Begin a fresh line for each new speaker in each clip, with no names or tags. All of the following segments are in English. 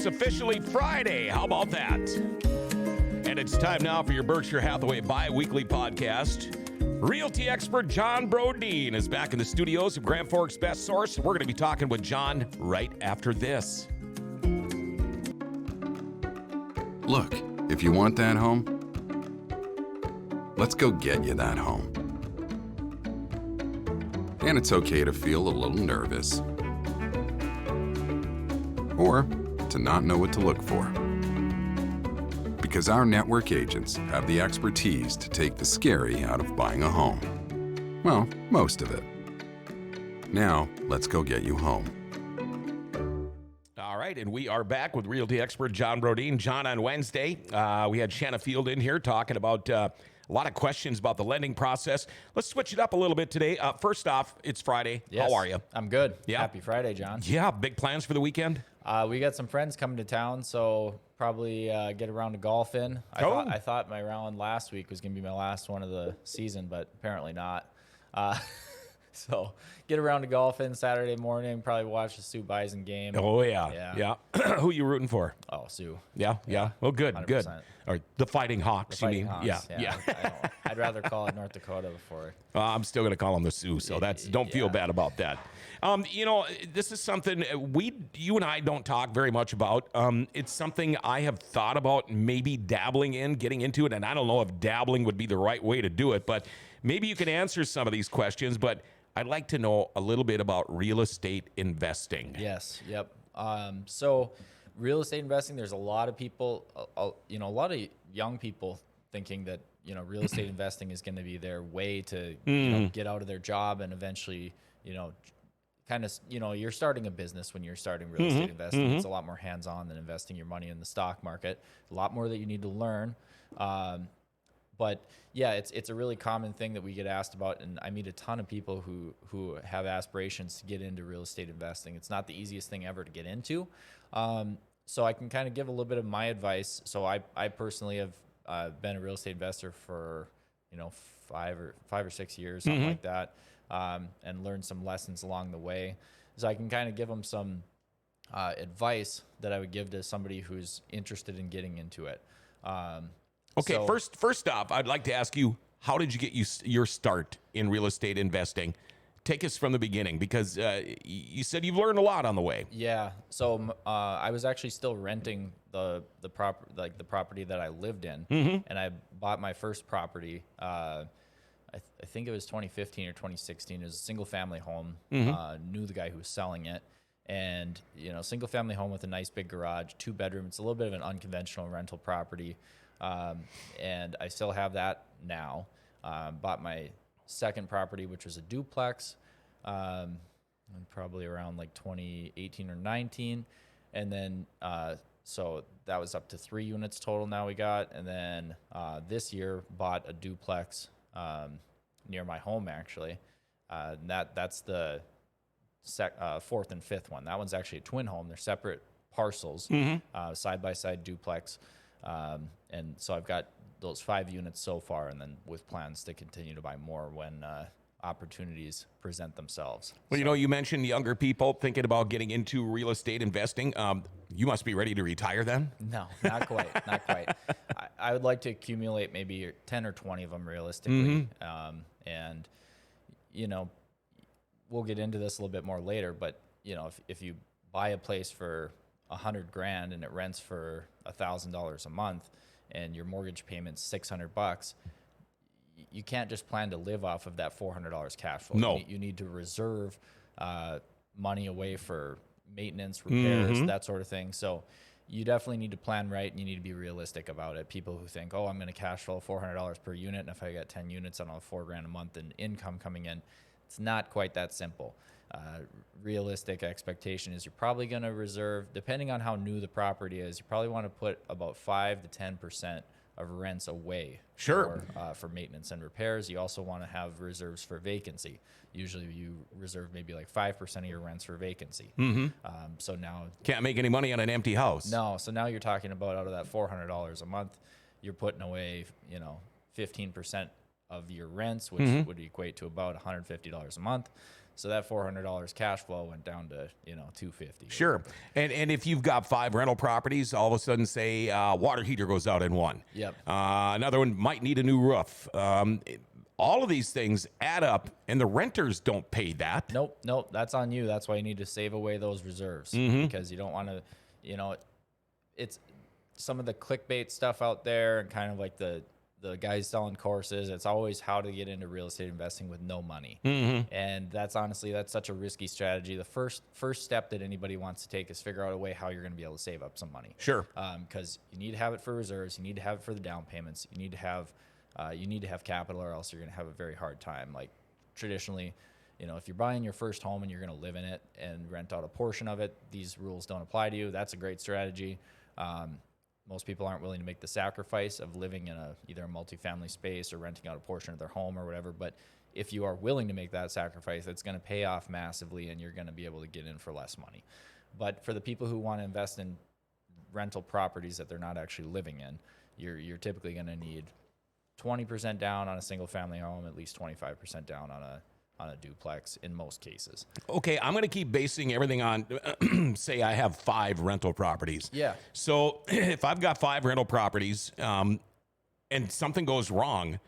It's officially Friday. How about that? And it's time now for your Berkshire Hathaway bi-weekly podcast. Realty expert John Brodeen is back in the studios of Grand Forks Best Source. We're going to be talking with John right after this.
Look, if you want that home, let's go get you that home. And it's okay to feel a little nervous. Or to not know what to look for. Because our network agents have the expertise to take the scary out of buying a home. Well, most of it. Now, let's go get you home.
All right, and we are back with realty expert John Brodeen. John, on Wednesday, we had Shanna Field in here talking about a lot of questions about the lending process. Let's switch it up a little bit today. First off, it's Friday.
Yes,
How are you?
I'm good.
Yeah.
Happy Friday, John.
Yeah, big plans for the weekend?
We got some friends coming to town, so probably get around to golfing. I thought my round last week was going to be my last one of the season, but apparently not. So get around to golfing Saturday morning, probably watch the Sue Bison game.
Oh, yeah. Who you rooting for?
Oh, Sue.
Yeah. Well, good.
100%.
Or the Fighting Hawks,
The Fighting
you mean?
Hawks,
Yeah.
I'd rather call it North Dakota before.
I'm still going to call them the Sioux, so don't feel bad about that. This is something you and I don't talk very much about. It's something I have thought about maybe dabbling in, getting into it, and I don't know if dabbling would be the right way to do it, but maybe you can answer some of these questions, but I'd like to know a little bit about real estate investing.
Yes. Yep. So real estate investing, there's a lot of people, a lot of young people thinking that, real estate investing is going to be their way to get out of their job and eventually, you're starting a business when you're starting real estate investing. It's a lot more hands-on than investing your money in the stock market. A lot more that you need to learn. But yeah, it's a really common thing that we get asked about, and I meet a ton of people who have aspirations to get into real estate investing. It's not the easiest thing ever to get into. So I can kind of give a little bit of my advice. So I personally have been a real estate investor for 5 or 6 years, something like that, and learned some lessons along the way. So I can kind of give them some advice that I would give to somebody who's interested in getting into it.
Okay,
So-
first off, I'd like to ask you, how did you get your start in real estate investing? Take us from the beginning, because you said you've learned a lot on the way.
Yeah. So I was actually still renting the property that I lived in, and I bought my first property. I think it was 2015 or 2016. It was a single family home. Knew the guy who was selling it, and single family home with a nice big garage, 2 bedroom. It's a little bit of an unconventional rental property, and I still have that now. Bought my second property, which was a duplex, probably around like 2018 or 19. And then, so that was up to 3 units total now we got. And then, this year bought a duplex, near my home actually. That's the fourth and fifth one. That one's actually a twin home. They're separate parcels, side by side duplex. And so I've got those 5 units so far, and then with plans to continue to buy more when opportunities present themselves.
Well, you mentioned younger people thinking about getting into real estate investing. You must be ready to retire then?
No, not quite. Not quite. I would like to accumulate maybe 10 or 20 of them realistically. And, we'll get into this a little bit more later, but, if you buy a place for $100,000 and it rents for $1,000 a month, and your mortgage payment's $600, you can't just plan to live off of that $400 cash flow.
No.
You need to reserve money away for maintenance, repairs, that sort of thing. So you definitely need to plan right, and you need to be realistic about it. People who think, I'm going to cash flow $400 per unit, and if I got 10 units, I don't have $4,000 a month in income coming in. It's not quite that simple. Realistic expectation is you're probably going to reserve, depending on how new the property is, you probably want to put about 5 to 10% of rents away for maintenance and repairs. You also want to have reserves for vacancy. Usually you reserve maybe like 5% of your rents for vacancy. So now
Can't make any money on an empty house.
no, so now you're talking about out of that $400 a month, you're putting away 15% of your rents, which would equate to about $150 a month. So that $400 cash flow went down to, $250.
Sure. And if you've got 5 rental properties, all of a sudden, say, water heater goes out in one.
Yep.
Another one might need a new roof. All of these things add up, and the renters don't pay that.
Nope. That's on you. That's why you need to save away those reserves
Mm-hmm.
because you don't want to, it's some of the clickbait stuff out there and kind of like the guys selling courses. It's always how to get into real estate investing with no money.
Mm-hmm.
And that's such a risky strategy. The first step that anybody wants to take is figure out a way how you're going to be able to save up some money.
Sure.
Because you need to have it for reserves. You need to have it for the down payments. You need to have capital, or else you're going to have a very hard time. Like traditionally, if you're buying your first home and you're going to live in it and rent out a portion of it, these rules don't apply to you. That's a great strategy. Most people aren't willing to make the sacrifice of living in either a multifamily space or renting out a portion of their home or whatever. But if you are willing to make that sacrifice, it's going to pay off massively, and you're going to be able to get in for less money. But for the people who want to invest in rental properties that they're not actually living in, you're typically going to need 20% down on a single family home, at least 25% down on a duplex in most cases.
Okay, I'm going to keep basing everything on, say I have 5 rental properties.
Yeah.
So if I've got 5 rental properties and something goes wrong,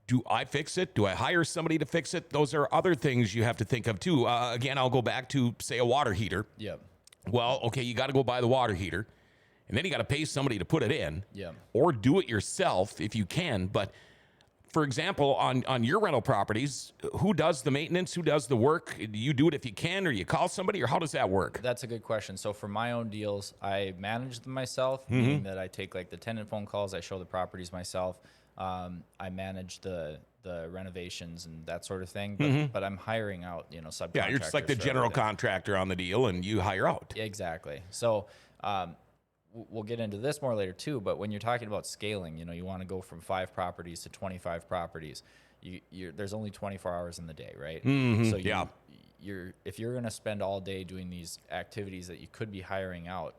do I fix it? Do I hire somebody to fix it? Those are other things you have to think of too. Again, I'll go back to, say, a water heater.
Yep.
Well, okay, you got to go buy the water heater, and then you got to pay somebody to put it in.
Yeah.
Or do it yourself if you can. But for example, on your rental properties, who does the maintenance? Who does the work? Do you do it if you can, or you call somebody, or how does that work?
That's a good question. So for my own deals, I manage them myself, meaning that I take like the tenant phone calls, I show the properties myself. I manage the renovations and that sort of thing, but I'm hiring out, subcontractors.
Yeah, you're just like the
for
general
everything.
contractor on the deal, and you hire out.
Exactly. So we'll get into this more later too, but when you're talking about scaling, you want to go from 5 properties to 25 properties. There's only 24 hours in the day, right? So if you're going to spend all day doing these activities that you could be hiring out,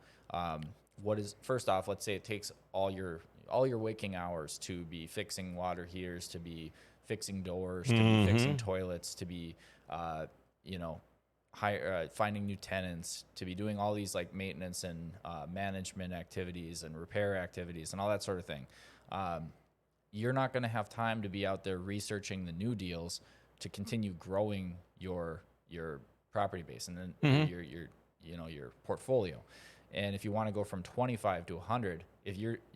first off, let's say it takes all your waking hours to be fixing water heaters, to be fixing doors, to be fixing toilets, to be finding new tenants, to be doing all these like maintenance and management activities and repair activities and all that sort of thing. You're not going to have time to be out there researching the new deals to continue growing your property base and then your portfolio. And if you want to go from 25 to 100,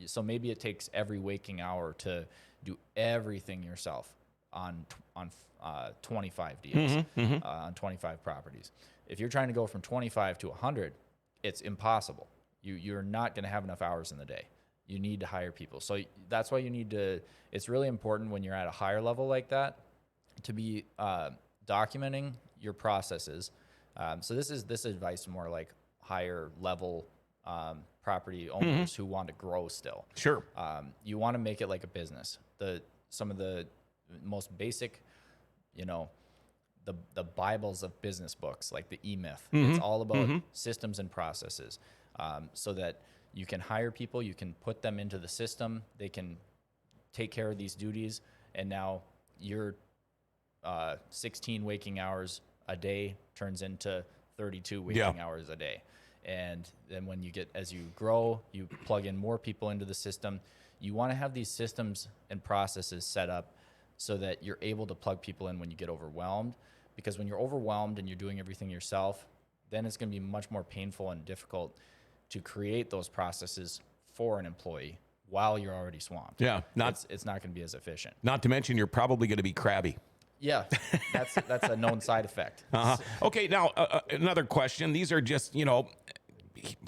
so maybe it takes every waking hour to do everything yourself on 25 deals, on 25 properties. If you're trying to go from 25 to 100, it's impossible. You're not going to have enough hours in the day. You need to hire people. So that's why it's really important when you're at a higher level like that to be documenting your processes. So this is advice more like higher level property owners who want to grow still.
Sure.
You want to make it like a business. Some of the most basic, the Bibles of business books, like the E-Myth. It's all about systems and processes, so that you can hire people, you can put them into the system, they can take care of these duties, and now your 16 waking hours a day turns into 32 waking hours a day. And then as you grow, you plug in more people into the system. You want to have these systems and processes set up so that you're able to plug people in when you get overwhelmed. Because when you're overwhelmed and you're doing everything yourself, then it's going to be much more painful and difficult to create those processes for an employee while you're already swamped.
Yeah,
it's not going to be as efficient.
Not to mention you're probably going to be crabby.
Yeah, that's a known side effect.
Okay, now another question. These are just,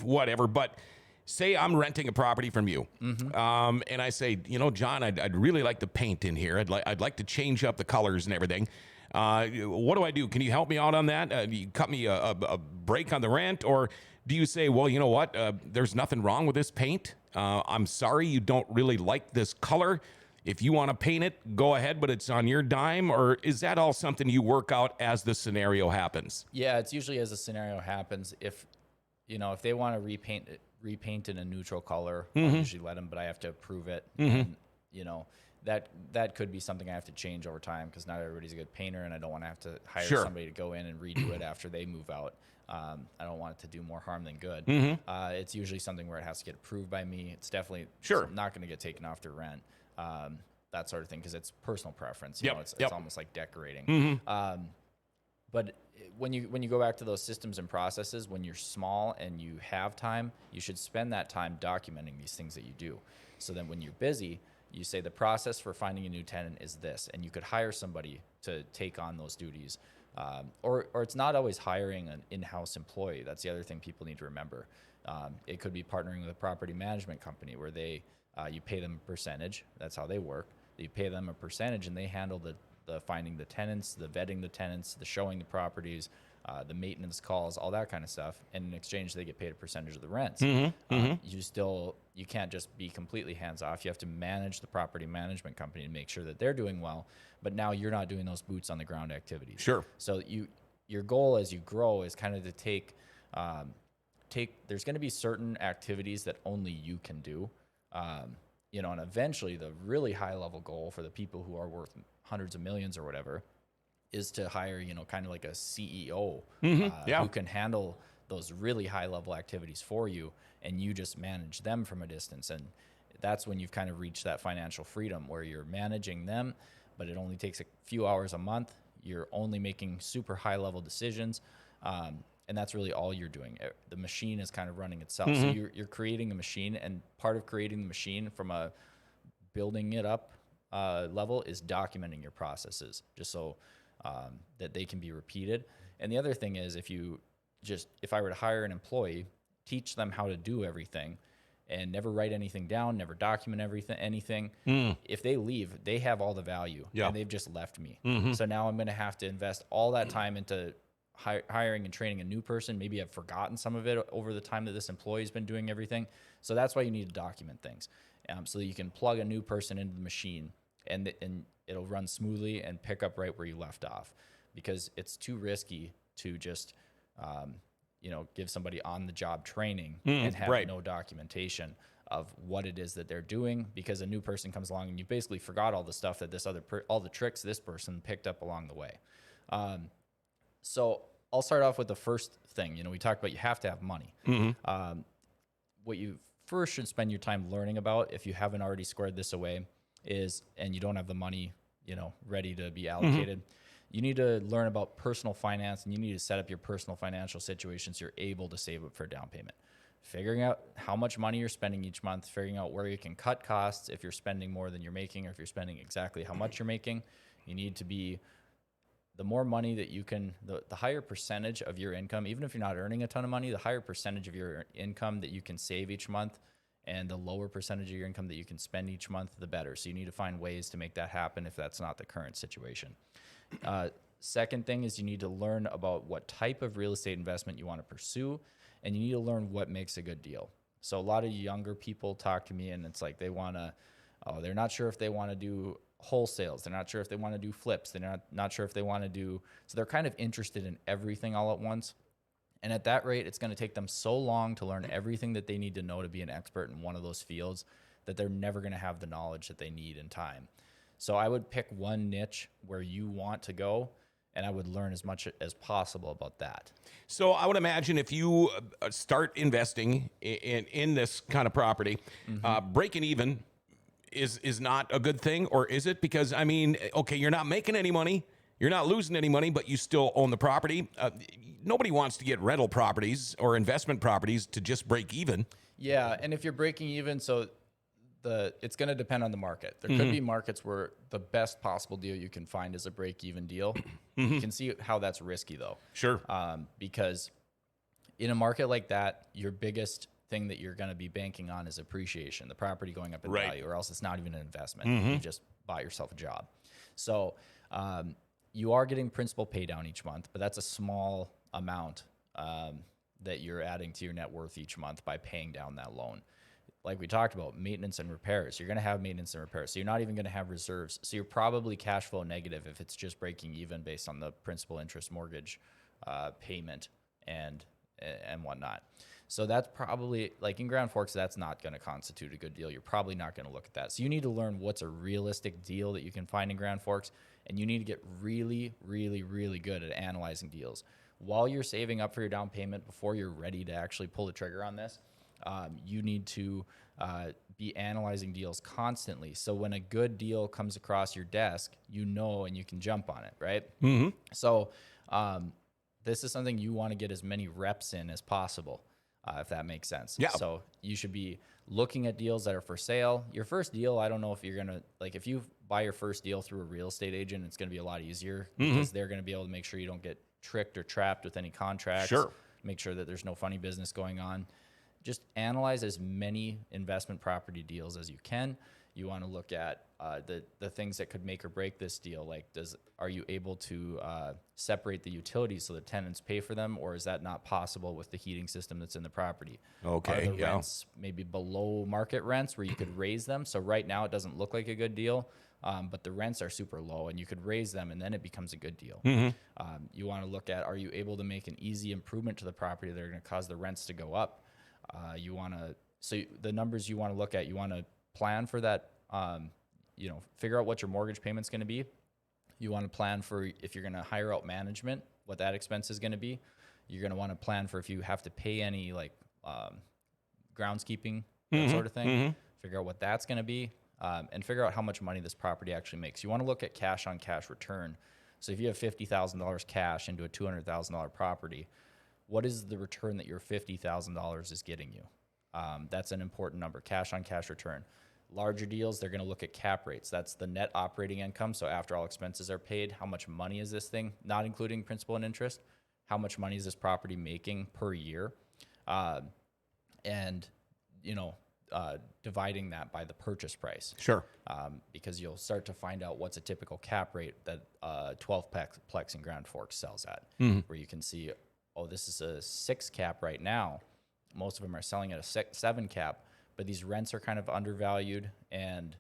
whatever, but say I'm renting a property from you, and I say, John, I'd really like to paint in here. I'd like to change up the colors and everything. What do I do? Can you help me out on that? Do you cut me a break on the rent, or do you say, well, you know what? There's nothing wrong with this paint. I'm sorry you don't really like this color. If you want to paint it, go ahead, but it's on your dime. Or is that all something you work out as the scenario happens?
Yeah, it's usually as the scenario happens. If they want to repaint in a neutral color, I'll usually let them, but I have to approve it. And, that could be something I have to change over time, because not everybody's a good painter, and I don't want to have to hire
Sure.
somebody to go in and redo it after they move out. I don't want it to do more harm than good. It's usually something where it has to get approved by me. It's definitely
Sure.
not going to get taken off their rent, that sort of thing, because it's personal preference.
Yep,
You know, it's
yep.
almost like decorating. But when you go back to those systems and processes, when you're small and you have time, you should spend that time documenting these things that you do. So then when you're busy, you say the process for finding a new tenant is this, and you could hire somebody to take on those duties. Or it's not always hiring an in-house employee. That's the other thing people need to remember. It could be partnering with a property management company where you pay them a percentage. That's how they work. You pay them a percentage, and they handle the finding the tenants, the vetting the tenants, the showing the properties, the maintenance calls, all that kind of stuff. And in exchange, they get paid a percentage of the rents. You can't just be completely hands off. You have to manage the property management company and make sure that they're doing well. But now you're not doing those boots on the ground activities.
Sure.
So your goal as you grow is kind of to take. There's going to be certain activities that only you can do. And eventually the really high level goal for the people who are worth hundreds of millions or whatever is to hire, kind of like a CEO who can handle those really high level activities for you, and you just manage them from a distance. And that's when you've kind of reached that financial freedom where you're managing them, but it only takes a few hours a month. You're only making super high level decisions. And that's really all you're doing. The machine is kind of running itself. So you're creating a machine, and part of creating the machine from a building it up level is documenting your processes, just so that they can be repeated. And the other thing is, if I were to hire an employee, teach them how to do everything, and never write anything down, never document anything. If they leave, they have all the value, and they've just left me. So now I'm going to have to invest all that time into hiring and training a new person. Maybe I've forgotten some of it over the time that this employee's been doing everything. So that's why you need to document things, so that you can plug a new person into the machine, and it'll run smoothly and pick up right where you left off, because it's too risky to just give somebody on the job training and have no documentation of what it is that they're doing, because a new person comes along and you basically forgot all the stuff that all the tricks this person picked up along the way. So I'll start off with the first thing. We talked about you have to have money. What you first should spend your time learning about, if you haven't already squared this away, and you don't have the money, ready to be allocated, you need to learn about personal finance, and you need to set up your personal financial situation so you're able to save up for a down payment. Figuring out how much money you're spending each month, figuring out where you can cut costs if you're spending more than you're making, or if you're spending exactly how much you're making. You need to be the more money that you can, the higher percentage of your income, even if you're not earning a ton of money, the higher percentage of your income that you can save each month, and the lower percentage of your income that you can spend each month, the better. So you need to find ways to make that happen if that's not the current situation. Second thing is you need to learn about what type of real estate investment you want to pursue, and you need to learn what makes a good deal. So a lot of younger people talk to me, and it's like they're not sure if they want to do wholesales. They're not sure if they want to do flips. They're not sure if they want to do, so they're kind of interested in everything all at once. And at that rate, it's going to take them so long to learn everything that they need to know to be an expert in one of those fields that they're never going to have the knowledge that they need in time. So I would pick one niche where you want to go, and I would learn as much as possible about that.
So I would imagine if you start investing in this kind of property, breaking even is not a good thing, or is it? Because, okay, you're not making any money, you're not losing any money, but you still own the property. Nobody wants to get rental properties or investment properties to just break even.
Yeah, and if you're breaking even, it's going to depend on the market. There could be markets where the best possible deal you can find is a break-even deal. You can see how that's risky, though.
Sure.
Because in a market like that, your biggest thing that you're going to be banking on is appreciation, the property going up in value, or else it's not even an investment. You just bought yourself a job. So you are getting principal pay down each month, but that's a small amount that you're adding to your net worth each month by paying down that loan. Like we talked about, maintenance and repairs. You're going to have maintenance and repairs. So you're not even going to have reserves. So you're probably cash flow negative if it's just breaking even based on the principal, interest, mortgage payment and whatnot. So that's probably, like in Grand Forks, that's not going to constitute a good deal. You're probably not going to look at that. So you need to learn what's a realistic deal that you can find in Grand Forks, and you need to get really, really, really good at analyzing deals. While you're saving up for your down payment, before you're ready to actually pull the trigger on this, you need to be analyzing deals constantly. So when a good deal comes across your desk, you know, and you can jump on it, right? Mm-hmm. So this is something you want to get as many reps in as possible, if that makes sense.
Yeah.
So you should be looking at deals that are for sale. Your first deal, I don't know if you're going to, like, if you buy your first deal through a real estate agent, it's going to be a lot easier because they're going to be able to make sure you don't get tricked or trapped with any contracts.
Sure.
Make sure that there's no funny business going on. Just analyze as many investment property deals as you can. You want to look at the things that could make or break this deal. Like, are you able to separate the utilities so the tenants pay for them, or is that not possible with the heating system that's in the property?
Okay,
Are the rents maybe below market rents where you could raise them? So right now it doesn't look like a good deal, but the rents are super low, and you could raise them, and then it becomes a good deal. You want to look at, are you able to make an easy improvement to the property that are going to cause the rents to go up? The numbers you want to look at, you want to plan for that, figure out what your mortgage payment's going to be. You want to plan for if you're going to hire out management, what that expense is going to be. You're going to want to plan for if you have to pay any groundskeeping, that sort of thing. Figure out what that's going to be, and figure out how much money this property actually makes. You want to look at cash on cash return. So if you have $50,000 cash into a $200,000 property, what is the return that your $50,000 is getting you? That's an important number, cash on cash return. Larger deals, they're going to look at cap rates. That's the net operating income. So after all expenses are paid, how much money is this thing, not including principal and interest? How much money is this property making per year? Dividing that by the purchase price.
Sure.
Because you'll start to find out what's a typical cap rate that 12-plex in Grand Forks sells at, where you can see, oh, this is a 6 cap right now. Most of them are selling at a 7 cap, but these rents are kind of undervalued, and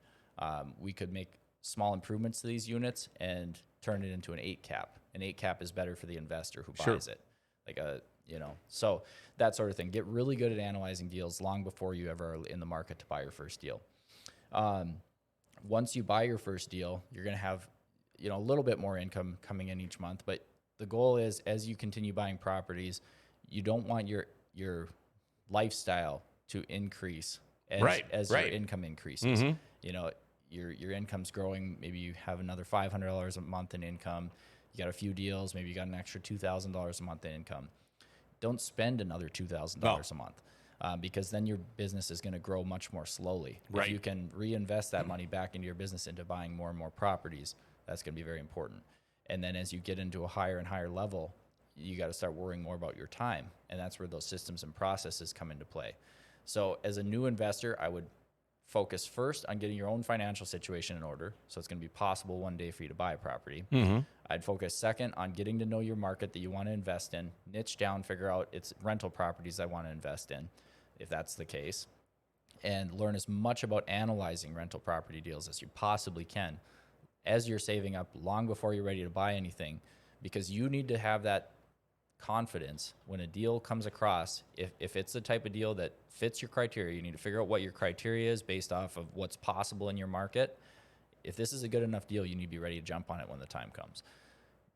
we could make small improvements to these units and turn it into an 8 cap. An 8 cap is better for the investor who buys it. So that sort of thing. Get really good at analyzing deals long before you ever are in the market to buy your first deal. Once you buy your first deal, you're going to have, a little bit more income coming in each month, but the goal is, as you continue buying properties, you don't want your lifestyle to increase as your income increases. Your income's growing. Maybe you have another $500 a month in income. You got a few deals. Maybe you got an extra $2,000 a month in income. Don't spend another $2,000 a month, because then your business is going to grow much more slowly.
Right.
If you can reinvest that money back into your business, into buying more and more properties, that's going to be very important. And then as you get into a higher and higher level, you got to start worrying more about your time. And that's where those systems and processes come into play. So as a new investor, I would focus first on getting your own financial situation in order. So it's going to be possible one day for you to buy a property. I'd focus second on getting to know your market that you want to invest in, niche down, figure out it's rental properties I want to invest in, if that's the case, and learn as much about analyzing rental property deals as you possibly can as you're saving up long before you're ready to buy anything, because you need to have that confidence when a deal comes across. If it's the type of deal that fits your criteria, you need to figure out what your criteria is based off of what's possible in your market. If this is a good enough deal, you need to be ready to jump on it when the time comes.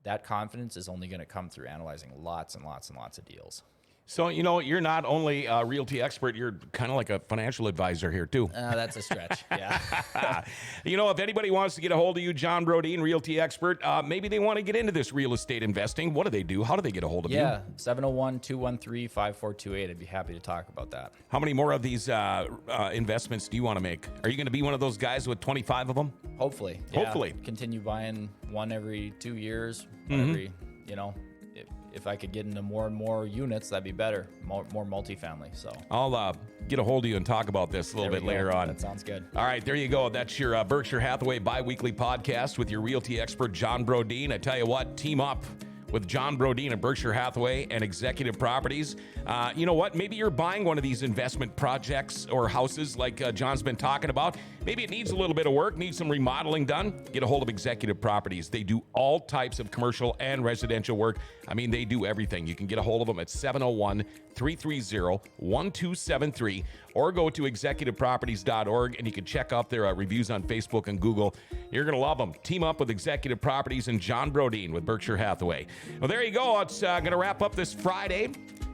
That confidence is only going to come through analyzing lots and lots and lots of deals.
So, you're not only a realty expert, you're kind of like a financial advisor here, too.
That's a stretch, yeah.
If anybody wants to get a hold of you, John Brodin, realty expert, maybe they want to get into this real estate investing. What do they do? How do they get a hold of you?
Yeah, 701-213-5428. I'd be happy to talk about that.
How many more of these investments do you want to make? Are you going to be one of those guys with 25 of them?
Hopefully. Yeah. Hopefully. Continue buying one every 2 years, if I could get into more and more units, that'd be better. More multifamily. So
I'll get a hold of you and talk about this a little bit later on.
That sounds good.
All right, there you go. That's your Berkshire Hathaway bi-weekly podcast with your realty expert, John Brodin. I tell you what, team up with John Brodeen of Berkshire Hathaway and Executive Properties. You know what? Maybe you're buying one of these investment projects or houses like John's been talking about. Maybe it needs a little bit of work, needs some remodeling done. Get a hold of Executive Properties. They do all types of commercial and residential work. I mean, they do everything. You can get a hold of them at 701-330-1273 or go to executiveproperties.org and you can check out their reviews on Facebook and Google. You're going to love them. Team up with Executive Properties and John Brodeen with Berkshire Hathaway. Well, there you go. It's going to wrap up this Friday.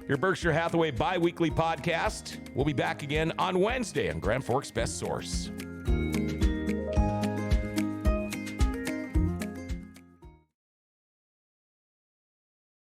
Your Berkshire Hathaway bi-weekly podcast. We'll be back again on Wednesday on Grand Forks Best Source.